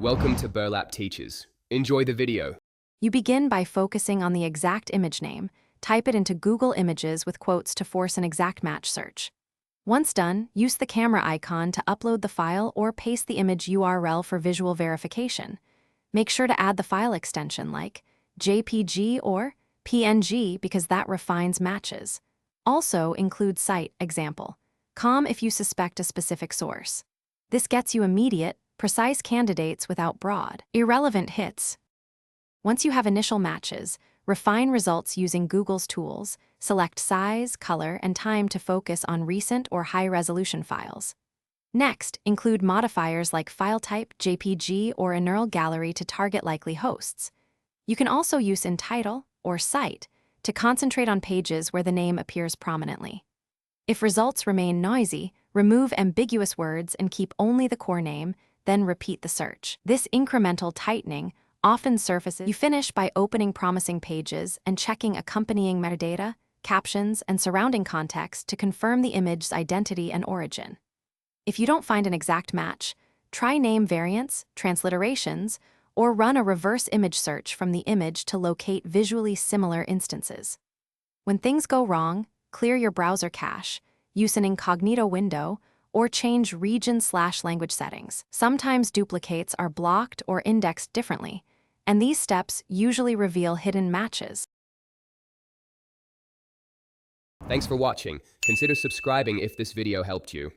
Welcome to Burlap Teachers. Enjoy the video. You begin by focusing on the exact image name. Type it into Google Images with quotes to force an exact match search. Once done, use the camera icon to upload the file or paste the image URL for visual verification. Make sure to add the file extension like JPG or PNG because that refines matches. Also include site example, com if you suspect a specific source. This gets you immediate, precise candidates without broad, irrelevant hits. Once you have initial matches, refine results using Google's tools, select size, color, and time to focus on recent or high-resolution files. Next, include modifiers like file type, JPG, or a neural gallery to target likely hosts. You can also use in title or site to concentrate on pages where the name appears prominently. If results remain noisy, remove ambiguous words and keep only the core name, then repeat the search. This incremental tightening often surfaces. You finish by opening promising pages and checking accompanying metadata, captions, and surrounding context to confirm the image's identity and origin. If you don't find an exact match, try name variants, transliterations, or run a reverse image search from the image to locate visually similar instances. When things go wrong, clear your browser cache, use an incognito window, or change region/language settings. Sometimes duplicates are blocked or indexed differently, and these steps usually reveal hidden matches. Thanks for watching. Consider subscribing if this video helped you.